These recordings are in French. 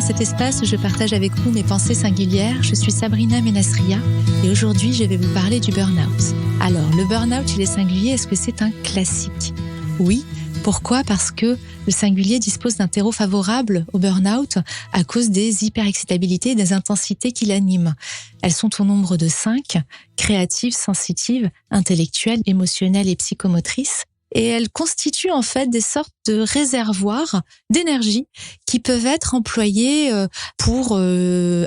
cet espace, je partage avec vous mes pensées singulières. Je suis Sabrina Menassria et aujourd'hui, je vais vous parler du burn-out. Alors, le burn-out chez les singuliers, est-ce que c'est un classique ? Oui. Pourquoi ? Parce que le singulier dispose d'un terreau favorable au burn-out à cause des hyperexcitabilités et des intensités qui l'animent. Elles sont au nombre de 5, créatives, sensitives, intellectuelles, émotionnelles et psychomotrices. Et elles constituent en fait des sortes de réservoirs d'énergie qui peuvent être employés pour une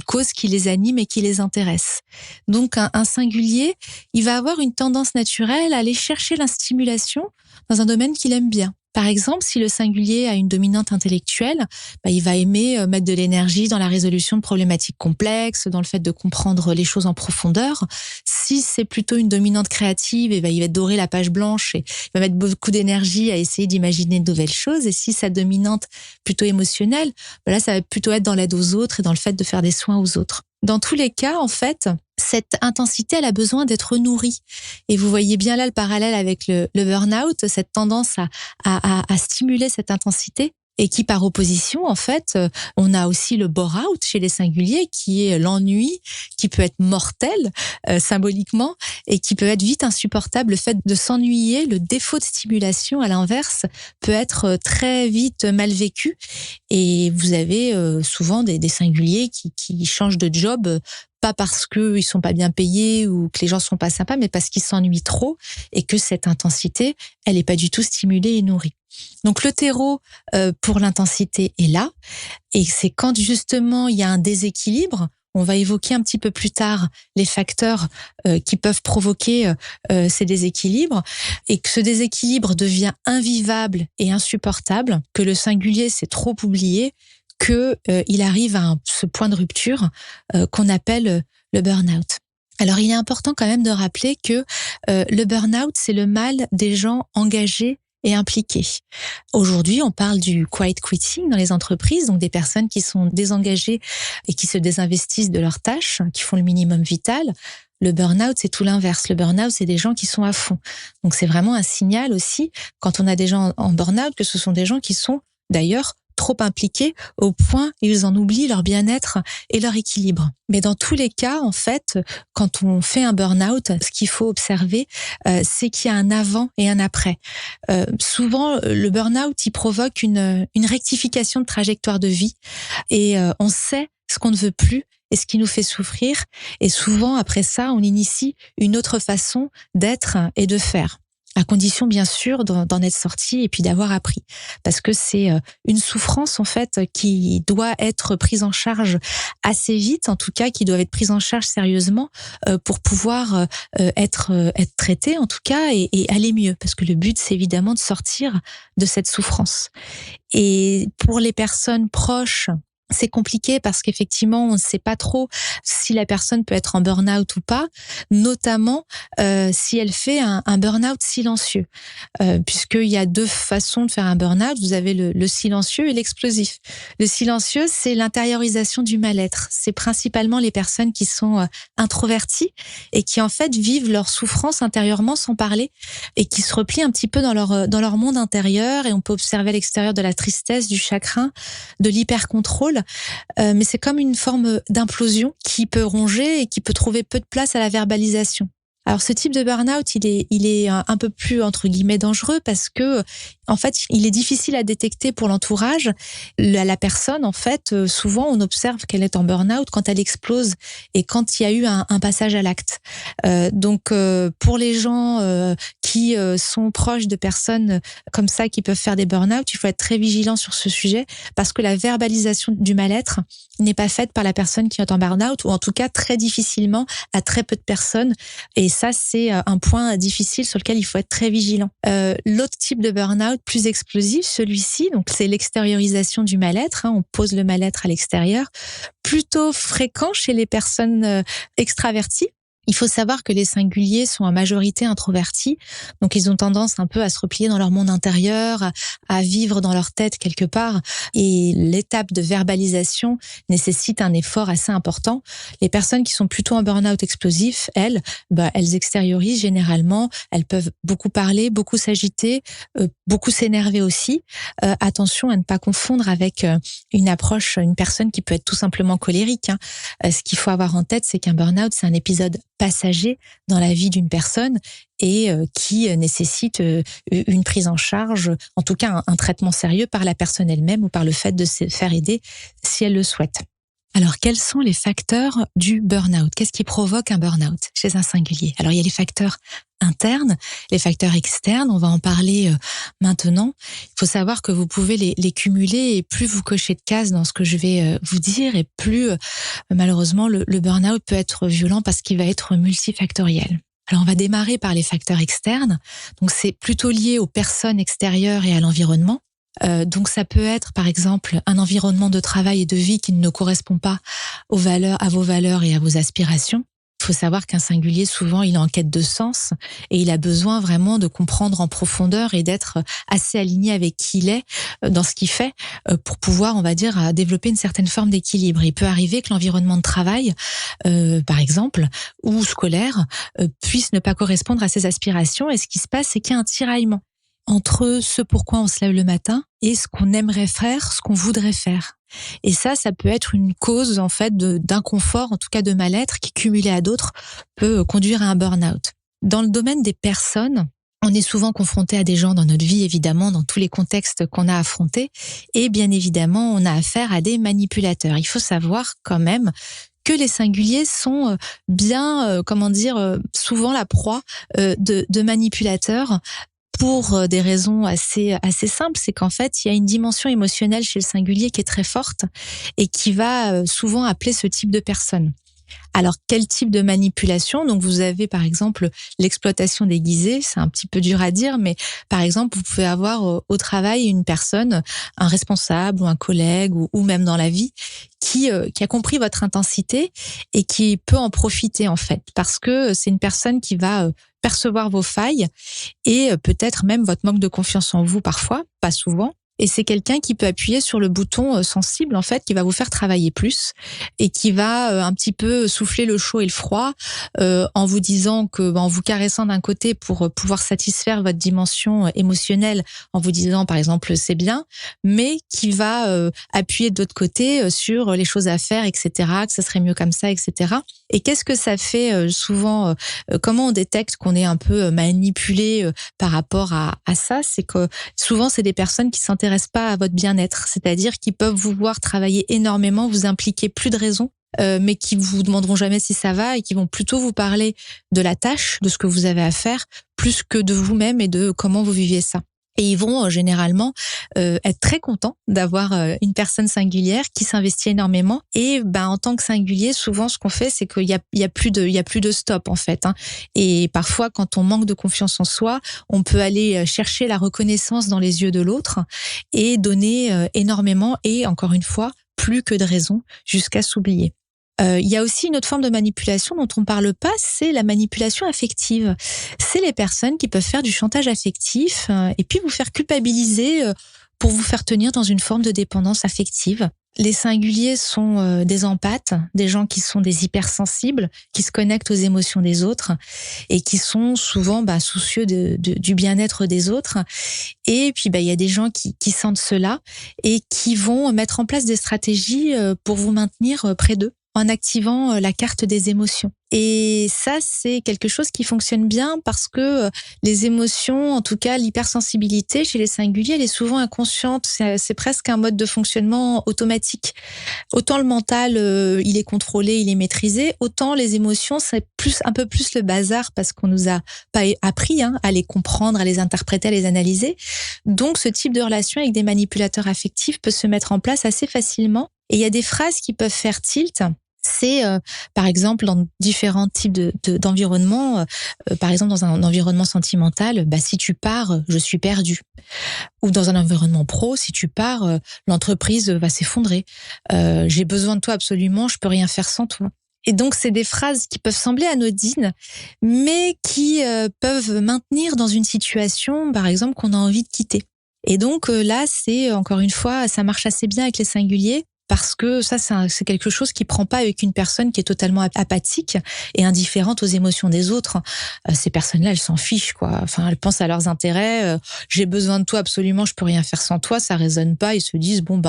cause qui les anime et qui les intéresse. Donc un singulier, il va avoir une tendance naturelle à aller chercher la stimulation dans un domaine qu'il aime bien. Par exemple, si le singulier a une dominante intellectuelle, il va aimer mettre de l'énergie dans la résolution de problématiques complexes, dans le fait de comprendre les choses en profondeur. Si c'est plutôt une dominante créative, il va dorer la page blanche et il va mettre beaucoup d'énergie à essayer d'imaginer de nouvelles choses. Et si sa dominante plutôt émotionnelle, là, ça va plutôt être dans l'aide aux autres et dans le fait de faire des soins aux autres. Dans tous les cas, en fait, cette intensité, elle a besoin d'être nourrie. Et vous voyez bien là le parallèle avec le burn-out, cette tendance à stimuler cette intensité. Et qui, par opposition, en fait, on a aussi le bore-out chez les singuliers, qui est l'ennui, qui peut être mortel, symboliquement, et qui peut être vite insupportable. Le fait de s'ennuyer, le défaut de stimulation, à l'inverse, peut être très vite mal vécu. Et vous avez souvent des singuliers qui changent de job, pas parce qu'ils sont pas bien payés ou que les gens sont pas sympas, mais parce qu'ils s'ennuient trop et que cette intensité, elle est pas du tout stimulée et nourrie. Donc le terreau pour l'intensité est là, et c'est quand justement il y a un déséquilibre. On va évoquer un petit peu plus tard les facteurs qui peuvent provoquer ces déséquilibres, et que ce déséquilibre devient invivable et insupportable, que le singulier s'est trop oublié, que il arrive à ce point de rupture qu'on appelle le burn-out. Alors il est important quand même de rappeler que le burn-out, c'est le mal des gens engagés et impliqués. Aujourd'hui, on parle du quiet quitting dans les entreprises, donc des personnes qui sont désengagées et qui se désinvestissent de leurs tâches, qui font le minimum vital. Le burn-out, c'est tout l'inverse. Le burn-out, c'est des gens qui sont à fond. Donc c'est vraiment un signal aussi, quand on a des gens en burn-out, que ce sont des gens qui sont d'ailleurs trop impliqués au point où ils en oublient leur bien-être et leur équilibre. Mais dans tous les cas, en fait, quand on fait un burn-out, ce qu'il faut observer, c'est qu'il y a un avant et un après. Souvent, le burn-out, il provoque une rectification de trajectoire de vie, et on sait ce qu'on ne veut plus et ce qui nous fait souffrir. Et souvent, après ça, on initie une autre façon d'être et de faire, à condition bien sûr d'en être sorti et puis d'avoir appris. Parce que c'est une souffrance en fait qui doit être prise en charge assez vite, en tout cas qui doit être prise en charge sérieusement pour pouvoir être traitée en tout cas et aller mieux. Parce que le but c'est évidemment de sortir de cette souffrance. Et pour les personnes proches, c'est compliqué parce qu'effectivement, on ne sait pas trop si la personne peut être en burn-out ou pas, notamment si elle fait un burn-out silencieux. Puisqu'il y a deux façons de faire un burn-out. Vous avez le silencieux et l'explosif. Le silencieux, c'est l'intériorisation du mal-être. C'est principalement les personnes qui sont introverties et qui en fait vivent leur souffrance intérieurement sans parler et qui se replient un petit peu dans leur monde intérieur, et on peut observer à l'extérieur de la tristesse, du chagrin, de l'hyper-contrôle. Mais c'est comme une forme d'implosion qui peut ronger et qui peut trouver peu de place à la verbalisation. Alors ce type de burn-out, il est un peu plus entre guillemets dangereux parce que en fait, il est difficile à détecter pour l'entourage. La personne, en fait, souvent on observe qu'elle est en burn-out quand elle explose et quand il y a eu un passage à l'acte. Donc pour les gens qui sont proches de personnes comme ça qui peuvent faire des burn-out, il faut être très vigilant sur ce sujet parce que la verbalisation du mal-être n'est pas faite par la personne qui est en burn-out, ou en tout cas très difficilement à très peu de personnes. Et ça, c'est un point difficile sur lequel il faut être très vigilant. L'autre type de burn-out, plus explosif, celui-ci, donc c'est l'extériorisation du mal-être. On pose le mal-être à l'extérieur, plutôt fréquent chez les personnes extraverties. Il faut savoir que les singuliers sont en majorité introvertis, donc ils ont tendance un peu à se replier dans leur monde intérieur, à vivre dans leur tête quelque part, et l'étape de verbalisation nécessite un effort assez important. Les personnes qui sont plutôt en burn-out explosif, elles extériorisent généralement, elles peuvent beaucoup parler, beaucoup s'agiter, beaucoup s'énerver aussi. Attention à ne pas confondre avec une personne qui peut être tout simplement colérique. Ce qu'il faut avoir en tête, c'est qu'un burn-out, c'est un épisode passager dans la vie d'une personne et qui nécessite une prise en charge, en tout cas un traitement sérieux par la personne elle-même ou par le fait de se faire aider si elle le souhaite. Alors, quels sont les facteurs du burn-out? Qu'est-ce qui provoque un burn-out chez un singulier? Alors, il y a les facteurs internes, les facteurs externes, on va en parler maintenant. Il faut savoir que vous pouvez les cumuler et plus vous cochez de cases dans ce que je vais vous dire et plus malheureusement le burn-out peut être violent parce qu'il va être multifactoriel. Alors, on va démarrer par les facteurs externes. Donc, c'est plutôt lié aux personnes extérieures et à l'environnement. Donc ça peut être par exemple un environnement de travail et de vie qui ne correspond pas à vos valeurs et à vos aspirations. Il faut savoir qu'un singulier, souvent, il est en quête de sens et il a besoin vraiment de comprendre en profondeur et d'être assez aligné avec qui il est dans ce qu'il fait pour pouvoir, on va dire, développer une certaine forme d'équilibre. Il peut arriver que l'environnement de travail, par exemple, ou scolaire, puisse ne pas correspondre à ses aspirations et ce qui se passe, c'est qu'il y a un tiraillement entre ce pourquoi on se lève le matin et ce qu'on aimerait faire, ce qu'on voudrait faire. Et ça peut être une cause, en fait, d'inconfort, en tout cas de mal-être, qui, cumulé à d'autres, peut conduire à un burn-out. Dans le domaine des personnes, on est souvent confronté à des gens dans notre vie, évidemment, dans tous les contextes qu'on a affrontés. Et bien évidemment, on a affaire à des manipulateurs. Il faut savoir quand même que les singuliers sont souvent la proie de manipulateurs, pour des raisons assez simples, c'est qu'en fait, il y a une dimension émotionnelle chez le singulier qui est très forte et qui va souvent appeler ce type de personne. Alors, quel type de manipulation? Donc, vous avez par exemple l'exploitation déguisée, c'est un petit peu dur à dire, mais par exemple, vous pouvez avoir au travail une personne, un responsable ou un collègue ou même dans la vie, qui a compris votre intensité et qui peut en profiter en fait, parce que c'est une personne qui va percevoir vos failles et peut-être même votre manque de confiance en vous parfois, pas souvent. Et c'est quelqu'un qui peut appuyer sur le bouton sensible, en fait, qui va vous faire travailler plus et qui va un petit peu souffler le chaud et le froid en vous disant en vous caressant d'un côté pour pouvoir satisfaire votre dimension émotionnelle, en vous disant, par exemple, c'est bien, mais qui va appuyer de l'autre côté sur les choses à faire, etc., que ça serait mieux comme ça, etc. Et qu'est-ce que ça fait souvent comment on détecte qu'on est un peu manipulé par rapport à ça? C'est que souvent, c'est des personnes qui s'intéressent pas à votre bien-être, c'est-à-dire qu'ils peuvent vous voir travailler énormément, vous impliquer plus de raison, mais qui vous demanderont jamais si ça va et qui vont plutôt vous parler de la tâche, de ce que vous avez à faire, plus que de vous-même et de comment vous viviez ça. Et ils vont généralement être très contents d'avoir une personne singulière qui s'investit énormément. Et en tant que singulier, souvent ce qu'on fait, c'est qu'il y a plus de stop en fait. Et parfois, quand on manque de confiance en soi, on peut aller chercher la reconnaissance dans les yeux de l'autre et donner énormément et encore une fois plus que de raison jusqu'à s'oublier. Il y a aussi une autre forme de manipulation dont on ne parle pas, c'est la manipulation affective. C'est les personnes qui peuvent faire du chantage affectif et puis vous faire culpabiliser pour vous faire tenir dans une forme de dépendance affective. Les singuliers sont des empathes, des gens qui sont des hypersensibles, qui se connectent aux émotions des autres et qui sont souvent soucieux du bien-être des autres. Et puis il y a des gens qui sentent cela et qui vont mettre en place des stratégies pour vous maintenir près d'eux, en activant la carte des émotions. Et ça, c'est quelque chose qui fonctionne bien parce que les émotions, en tout cas l'hypersensibilité chez les singuliers, elle est souvent inconsciente. C'est presque un mode de fonctionnement automatique. Autant le mental, il est contrôlé, il est maîtrisé, autant les émotions, c'est un peu plus le bazar parce qu'on nous a pas appris à les comprendre, à les interpréter, à les analyser. Donc, ce type de relation avec des manipulateurs affectifs peut se mettre en place assez facilement. Et il y a des phrases qui peuvent faire tilt. C'est par exemple dans différents types d'environnements, par exemple dans un environnement sentimental, si tu pars, je suis perdu. Ou dans un environnement pro, si tu pars, l'entreprise va s'effondrer. J'ai besoin de toi absolument, je peux rien faire sans toi. Et donc, c'est des phrases qui peuvent sembler anodines, mais qui peuvent maintenir dans une situation, par exemple, qu'on a envie de quitter. Et donc là, c'est encore une fois, ça marche assez bien avec les singuliers. Parce que ça, c'est quelque chose qui prend pas avec une personne qui est totalement apathique et indifférente aux émotions des autres. Ces personnes-là, elles s'en fichent, quoi. Enfin, elles pensent à leurs intérêts. J'ai besoin de toi absolument, je peux rien faire sans toi. Ça résonne pas. Ils se disent bon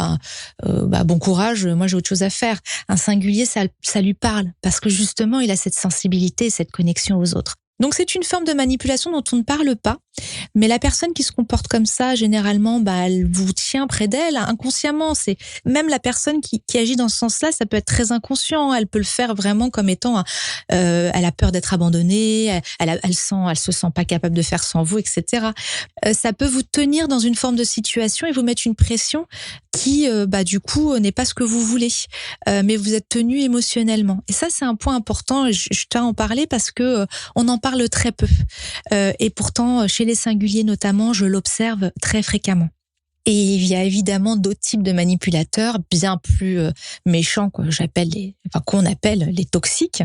bon courage. Moi, j'ai autre chose à faire. Un singulier, ça lui parle parce que justement, il a cette sensibilité, cette connexion aux autres. Donc c'est une forme de manipulation dont on ne parle pas, mais la personne qui se comporte comme ça, généralement, elle vous tient près d'elle inconsciemment. C'est même la personne qui agit dans ce sens-là, ça peut être très inconscient. Elle peut le faire vraiment comme étant, elle a peur d'être abandonnée, elle se sent pas capable de faire sans vous, etc. Ça peut vous tenir dans une forme de situation et vous mettre une pression qui, du coup, n'est pas ce que vous voulez, mais vous êtes tenu émotionnellement. Et ça, c'est un point important. Je tiens à en parler parce que on en parle très peu. Et pourtant, chez les singuliers notamment, je l'observe très fréquemment. Et il y a évidemment d'autres types de manipulateurs bien plus méchants, qu'on appelle les toxiques.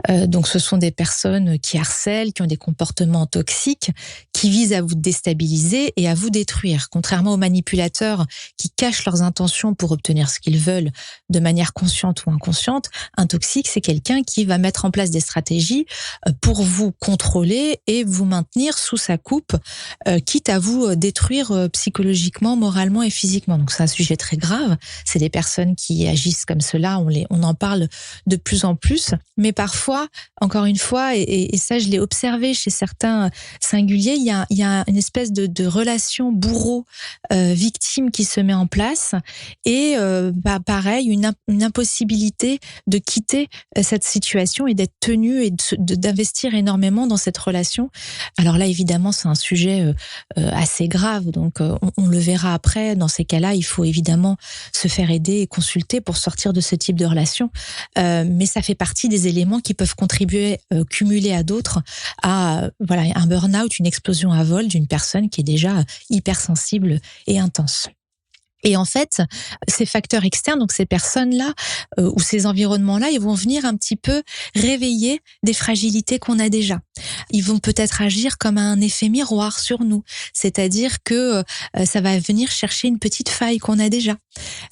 Donc ce sont des personnes qui harcèlent, qui ont des comportements toxiques, qui visent à vous déstabiliser et à vous détruire. Contrairement aux manipulateurs qui cachent leurs intentions pour obtenir ce qu'ils veulent de manière consciente ou inconsciente, un toxique, c'est quelqu'un qui va mettre en place des stratégies pour vous contrôler et vous maintenir sous sa coupe, quitte à vous détruire psychologiquement, moralement et physiquement. Donc c'est un sujet très grave. C'est des personnes qui agissent comme cela. On en parle de plus en plus. Mais parfois, encore une fois, et ça je l'ai observé chez certains singuliers, il y a une espèce de relation bourreau-victime qui se met en place. Et pareil, une impossibilité de quitter cette situation et d'être tenu et d'investir énormément dans cette relation. Alors là, évidemment, c'est un sujet assez grave. Donc on le verra après. Dans ces cas-là, il faut évidemment se faire aider et consulter pour sortir de ce type de relation. Mais ça fait partie des éléments qui peuvent contribuer, cumulés à d'autres, à un burn-out, une explosion à vol d'une personne qui est déjà hypersensible et intense. Et en fait, ces facteurs externes, donc ces personnes-là ou ces environnements-là, ils vont venir un petit peu réveiller des fragilités qu'on a déjà. Ils vont peut-être agir comme un effet miroir sur nous, c'est-à-dire que ça va venir chercher une petite faille qu'on a déjà.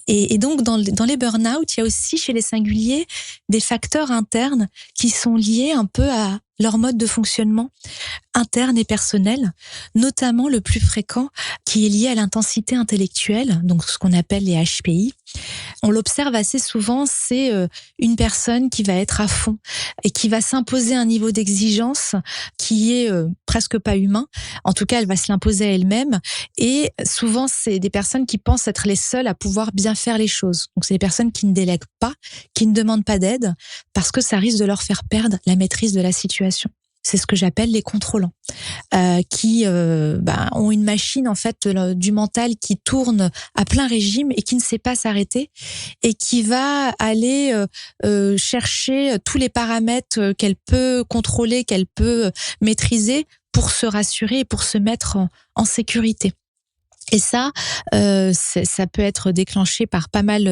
Et donc dans les burn-out, il y a aussi chez les singuliers des facteurs internes qui sont liés un peu à leur mode de fonctionnement interne et personnel, notamment le plus fréquent qui est lié à l'intensité intellectuelle, donc ce qu'on appelle les HPI. On l'observe assez souvent, c'est une personne qui va être à fond et qui va s'imposer un niveau d'exigence qui est presque pas humain. En tout cas, elle va se l'imposer à elle-même. Et souvent, c'est des personnes qui pensent être les seules à pouvoir bien faire les choses. Donc, c'est des personnes qui ne délèguent pas, qui ne demandent pas d'aide, parce que ça risque de leur faire perdre la maîtrise de la situation. C'est ce que j'appelle les contrôlants, qui ont une machine en fait du mental qui tourne à plein régime et qui ne sait pas s'arrêter et qui va aller chercher tous les paramètres qu'elle peut contrôler, qu'elle peut maîtriser pour se rassurer et pour se mettre en sécurité. Et ça peut être déclenché par pas mal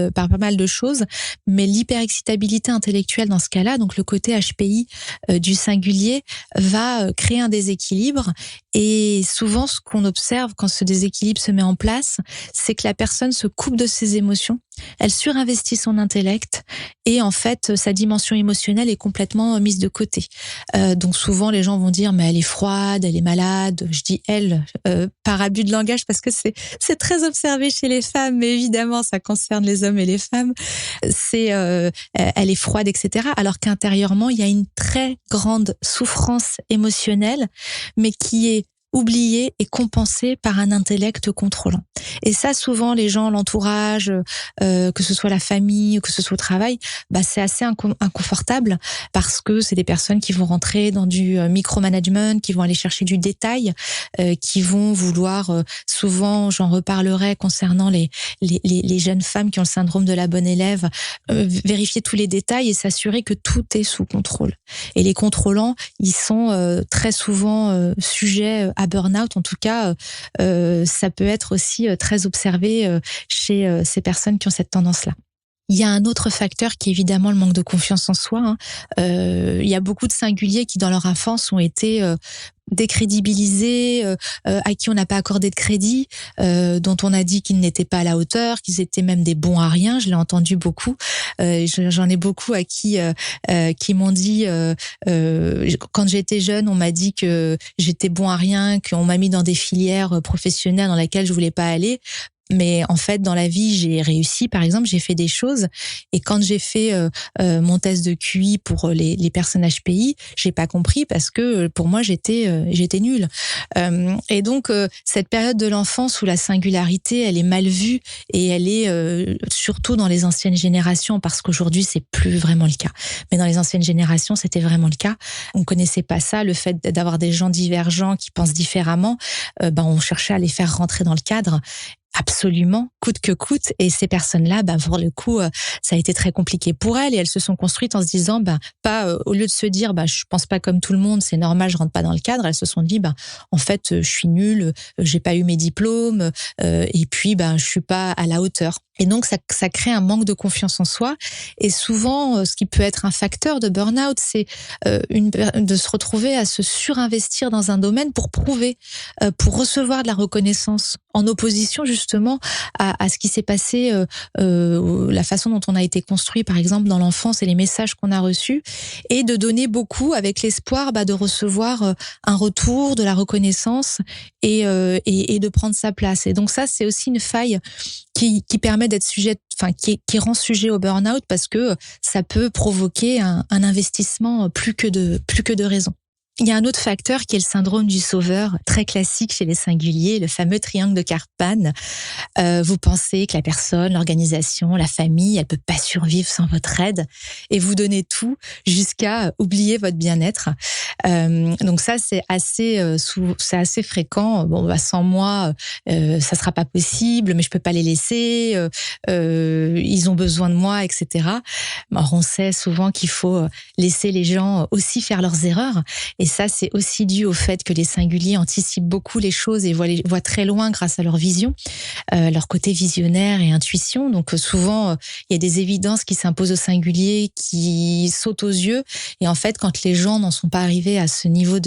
de choses, mais l'hyperexcitabilité intellectuelle dans ce cas-là, donc le côté HPI du singulier, va créer un déséquilibre. Et souvent, ce qu'on observe quand ce déséquilibre se met en place, c'est que la personne se coupe de ses émotions, elle surinvestit son intellect et en fait, sa dimension émotionnelle est complètement mise de côté. Donc souvent, les gens vont dire mais elle est froide, elle est malade. Je dis elle par abus de langage parce que c'est très observé chez les femmes, mais évidemment, ça concerne les hommes et les femmes. Elle est froide, etc. Alors qu'intérieurement, il y a une très grande souffrance émotionnelle, mais qui est oubliée et compensée par un intellect contrôlant. Et ça, souvent, les gens, l'entourage, que ce soit la famille ou que ce soit au travail, c'est assez inconfortable parce que c'est des personnes qui vont rentrer dans du micromanagement, qui vont aller chercher du détail, qui vont vouloir, souvent, j'en reparlerai concernant les jeunes femmes qui ont le syndrome de la bonne élève, vérifier tous les détails et s'assurer que tout est sous contrôle. Et les contrôlants, ils sont très souvent sujets à burn-out. En tout cas, ça peut être aussi très observé chez ces personnes qui ont cette tendance-là. Il y a un autre facteur qui est évidemment le manque de confiance en soi, hein. Il y a beaucoup de singuliers qui, dans leur enfance, ont été décrédibilisés, à qui on n'a pas accordé de crédit, dont on a dit qu'ils n'étaient pas à la hauteur, qu'ils étaient même des bons à rien. Je l'ai entendu beaucoup. J'en ai beaucoup à qui m'ont dit, quand j'étais jeune, on m'a dit que j'étais bon à rien, qu'on m'a mis dans des filières professionnelles dans lesquelles je voulais pas aller. Mais en fait, dans la vie, j'ai réussi. Par exemple, j'ai fait des choses. Et quand j'ai fait mon test de QI pour les personnes HPI, j'ai pas compris parce que pour moi, j'étais nulle. Et donc, cette période de l'enfance où la singularité, elle est mal vue et elle est surtout dans les anciennes générations, parce qu'aujourd'hui, c'est plus vraiment le cas. Mais dans les anciennes générations, c'était vraiment le cas. On connaissait pas ça, le fait d'avoir des gens divergents qui pensent différemment. On cherchait à les faire rentrer dans le cadre. Absolument, coûte que coûte. Et ces personnes-là, pour le coup, ça a été très compliqué pour elles. Et elles se sont construites en se disant, au lieu de se dire, je pense pas comme tout le monde, c'est normal, je rentre pas dans le cadre. Elles se sont dit, en fait, je suis nulle, j'ai pas eu mes diplômes, et puis, je suis pas à la hauteur. Et donc, ça crée un manque de confiance en soi. Et souvent, ce qui peut être un facteur de burn-out, c'est de se retrouver à se surinvestir dans un domaine pour prouver, pour recevoir de la reconnaissance, en opposition justement à ce qui s'est passé, la façon dont on a été construit, par exemple, dans l'enfance et les messages qu'on a reçus, et de donner beaucoup avec l'espoir de recevoir un retour, de la reconnaissance et de prendre sa place. Et donc ça, c'est aussi une faille qui permet d'être qui rend sujet au burn-out, parce que ça peut provoquer un investissement plus que de raison. Il y a un autre facteur qui est le syndrome du sauveur, très classique chez les singuliers, le fameux triangle de Karpman. Vous pensez que la personne, l'organisation, la famille, elle peut pas survivre sans votre aide, et vous donnez tout jusqu'à oublier votre bien-être. Donc ça, c'est assez fréquent. Sans moi, ça sera pas possible, mais je peux pas les laisser. Ils ont besoin de moi, etc. Alors, on sait souvent qu'il faut laisser les gens aussi faire leurs erreurs. Et ça, c'est aussi dû au fait que les singuliers anticipent beaucoup les choses et voient très loin grâce à leur vision, leur côté visionnaire et intuition. Donc souvent, il y a des évidences qui s'imposent aux singuliers, qui sautent aux yeux. Et en fait, quand les gens n'en sont pas arrivés à ce niveau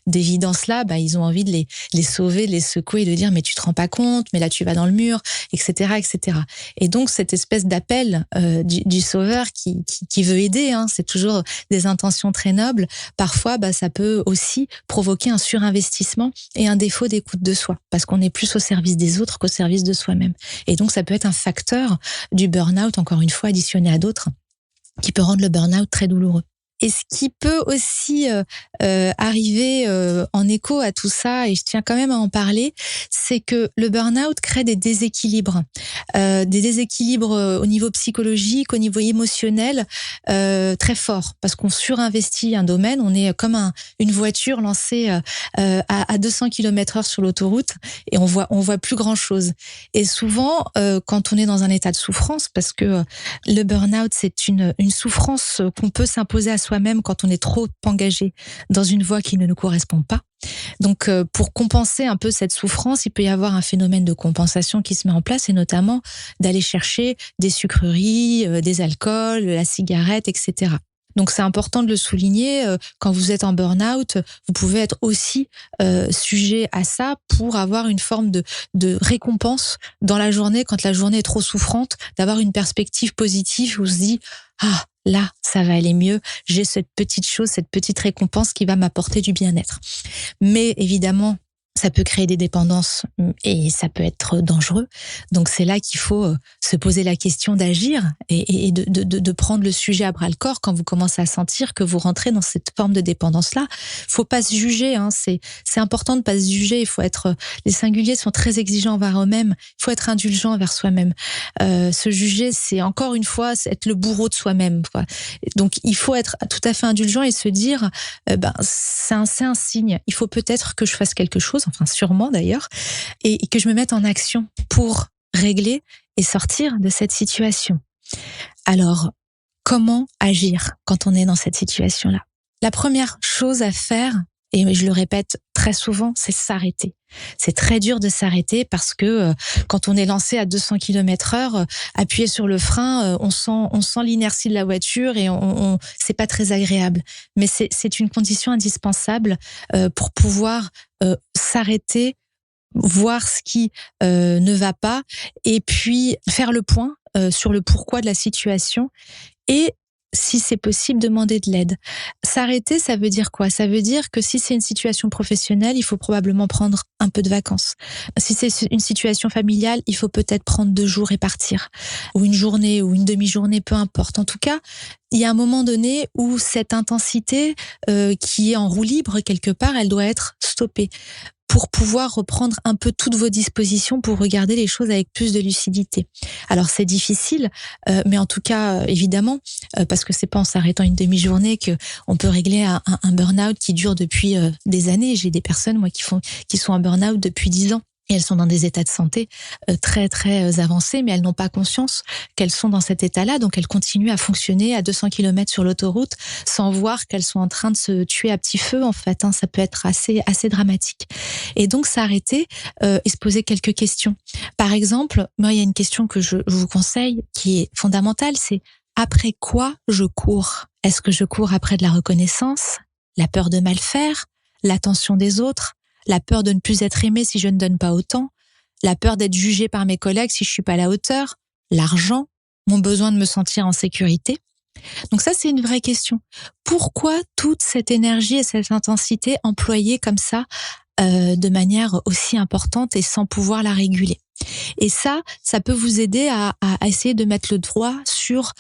d'évidence-là, ils ont envie de les sauver, de les secouer et de dire « mais tu te rends pas compte, mais là tu vas dans le mur », etc., etc. Et donc, cette espèce d'appel du sauveur qui veut aider, c'est toujours des intentions très nobles. Parfois, ça peut aussi provoquer un surinvestissement et un défaut d'écoute de soi, parce qu'on est plus au service des autres qu'au service de soi-même. Et donc, ça peut être un facteur du burn-out, encore une fois, additionné à d'autres, qui peut rendre le burn-out très douloureux. Et ce qui peut aussi arriver en écho à tout ça, et je tiens quand même à en parler, c'est que le burn-out crée des déséquilibres. Des déséquilibres au niveau psychologique, au niveau émotionnel, très forts, parce qu'on surinvestit un domaine. On est comme une voiture lancée à 200 km/h sur l'autoroute, et on voit plus grand-chose. Et souvent, quand on est dans un état de souffrance, parce que le burn-out, c'est une souffrance qu'on peut s'imposer à soi-même quand on est trop engagé dans une voie qui ne nous correspond pas. Donc, pour compenser un peu cette souffrance, il peut y avoir un phénomène de compensation qui se met en place, et notamment d'aller chercher des sucreries, des alcools, la cigarette, etc. Donc, c'est important de le souligner. Quand vous êtes en burn-out, vous pouvez être aussi sujet à ça pour avoir une forme de récompense dans la journée, quand la journée est trop souffrante, d'avoir une perspective positive où on se dit « Ah, là, ça va aller mieux, j'ai cette petite chose, cette petite récompense qui va m'apporter du bien-être. » Mais évidemment, ça peut créer des dépendances et ça peut être dangereux. Donc c'est là qu'il faut se poser la question d'agir et de prendre le sujet à bras le corps quand vous commencez à sentir que vous rentrez dans cette forme de dépendance-là. Faut pas se juger, c'est important de pas se juger. Les singuliers sont très exigeants envers eux-mêmes. Il faut être indulgent envers soi-même. Se juger, c'est encore une fois être le bourreau de soi-même, quoi. Donc il faut être tout à fait indulgent et se dire, c'est un signe. Il faut peut-être que je fasse quelque chose. Enfin sûrement d'ailleurs, et que je me mette en action pour régler et sortir de cette situation. Alors, comment agir quand on est dans cette situation-là ? La première chose à faire, et je le répète très souvent, c'est s'arrêter. C'est très dur de s'arrêter parce que quand on est lancé à 200 km/h, appuyer sur le frein, on sent l'inertie de la voiture et c'est pas très agréable. Mais c'est une condition indispensable pour pouvoir s'arrêter, voir ce qui ne va pas et puis faire le point sur le pourquoi de la situation et si c'est possible, demander de l'aide. S'arrêter, ça veut dire quoi? Ça veut dire que si c'est une situation professionnelle, il faut probablement prendre un peu de vacances. Si c'est une situation familiale, il faut peut-être prendre 2 jours et partir. Ou une journée, ou une demi-journée, peu importe. En tout cas, il y a un moment donné où cette intensité qui est en roue libre quelque part, elle doit être stoppée pour pouvoir reprendre un peu toutes vos dispositions pour regarder les choses avec plus de lucidité. Alors c'est difficile, mais en tout cas évidemment, parce que c'est pas en s'arrêtant une demi-journée que on peut régler un burn-out qui dure depuis des années. J'ai des personnes moi qui sont en burn-out depuis 10 ans. Et elles sont dans des états de santé très très avancés, mais elles n'ont pas conscience qu'elles sont dans cet état-là, donc elles continuent à fonctionner à 200 km sur l'autoroute sans voir qu'elles sont en train de se tuer à petit feu. En fait, ça peut être assez dramatique. Et donc s'arrêter et se poser quelques questions. Par exemple, moi il y a une question que je vous conseille qui est fondamentale, c'est après quoi je cours? Est-ce que je cours après de la reconnaissance, la peur de mal faire, l'attention des autres? La peur de ne plus être aimé si je ne donne pas autant, la peur d'être jugé par mes collègues si je suis pas à la hauteur, l'argent, mon besoin de me sentir en sécurité. Donc ça, c'est une vraie question. Pourquoi toute cette énergie et cette intensité employée comme ça, de manière aussi importante et sans pouvoir la réguler? Et ça peut vous aider à essayer de mettre le doigt sur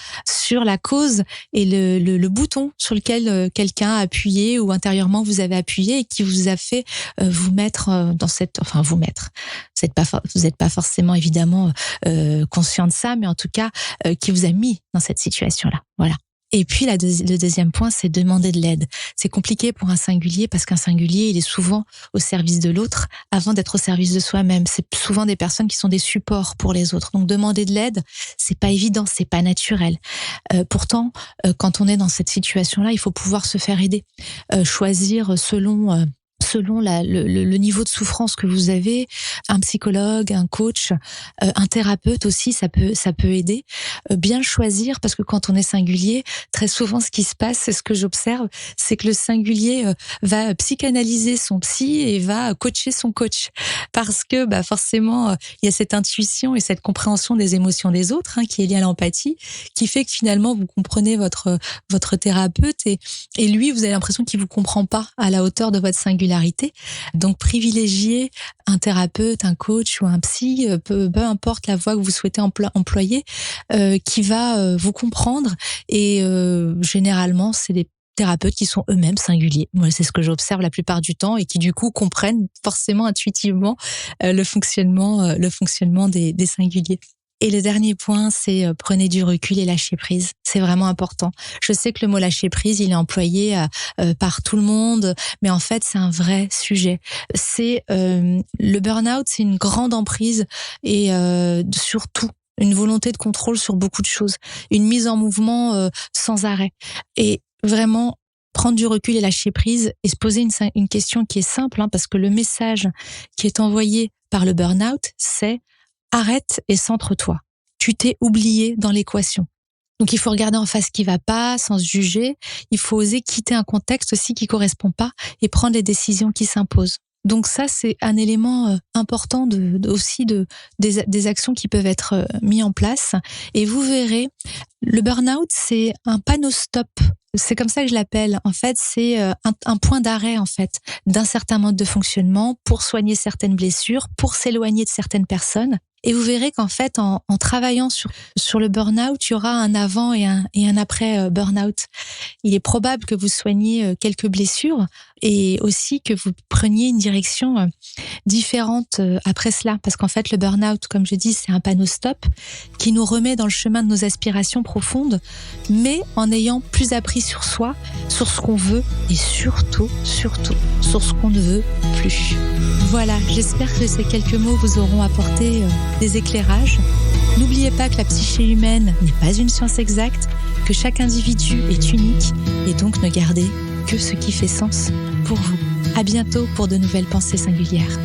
la cause et le bouton sur lequel quelqu'un a appuyé ou intérieurement vous avez appuyé et qui vous a fait vous mettre dans vous êtes pas forcément évidemment conscient de ça, mais en tout cas qui vous a mis dans cette situation-là. Voilà. Et puis le deuxième point, c'est demander de l'aide. C'est compliqué pour un singulier parce qu'un singulier, il est souvent au service de l'autre avant d'être au service de soi-même. C'est souvent des personnes qui sont des supports pour les autres. Donc demander de l'aide, c'est pas évident, c'est pas naturel. Pourtant, quand on est dans cette situation-là, il faut pouvoir se faire aider. Choisir selon le niveau de souffrance que vous avez, un psychologue, un coach, un thérapeute aussi, ça peut aider. Bien le choisir parce que quand on est singulier, très souvent ce qui se passe, c'est ce que j'observe, c'est que le singulier va psychanalyser son psy et va coacher son coach parce que forcément il y a cette intuition et cette compréhension des émotions des autres qui est liée à l'empathie, qui fait que finalement vous comprenez votre thérapeute et lui vous avez l'impression qu'il vous comprend pas à la hauteur de votre singularité. Donc privilégier un thérapeute, un coach ou un psy, peu importe la voie que vous souhaitez employer, qui va vous comprendre et généralement c'est des thérapeutes qui sont eux-mêmes singuliers. Moi, c'est ce que j'observe la plupart du temps et qui du coup comprennent forcément intuitivement le fonctionnement des singuliers. Et le dernier point, c'est prenez du recul et lâchez prise. C'est vraiment important. Je sais que le mot lâcher prise, il est employé par tout le monde, mais en fait, c'est un vrai sujet. C'est le burn-out, c'est une grande emprise et sur tout. Une volonté de contrôle sur beaucoup de choses. Une mise en mouvement sans arrêt. Et vraiment, prendre du recul et lâcher prise et se poser une question qui est simple, parce que le message qui est envoyé par le burn-out, c'est arrête et centre-toi. Tu t'es oublié dans l'équation. Donc il faut regarder en face ce qui va pas, sans se juger. Il faut oser quitter un contexte aussi qui correspond pas et prendre les décisions qui s'imposent. Donc ça, c'est un élément important des actions qui peuvent être mis en place. Et vous verrez, le burn-out, c'est un panneau stop. C'est comme ça que je l'appelle. En fait, c'est un point d'arrêt, en fait, d'un certain mode de fonctionnement pour soigner certaines blessures, pour s'éloigner de certaines personnes. Et vous verrez qu'en fait, en travaillant sur le burn-out, il y aura un avant et un après burn-out. Il est probable que vous soigniez quelques blessures et aussi que vous preniez une direction différente après cela. Parce qu'en fait, le burn-out, comme je dis, c'est un panneau stop qui nous remet dans le chemin de nos aspirations profondes, mais en ayant plus appris sur soi, sur ce qu'on veut et surtout, sur ce qu'on ne veut plus. Voilà, j'espère que ces quelques mots vous auront apporté des éclairages. N'oubliez pas que la psyché humaine n'est pas une science exacte, que chaque individu est unique et donc ne gardez que ce qui fait sens pour vous. À bientôt pour de nouvelles pensées singulières.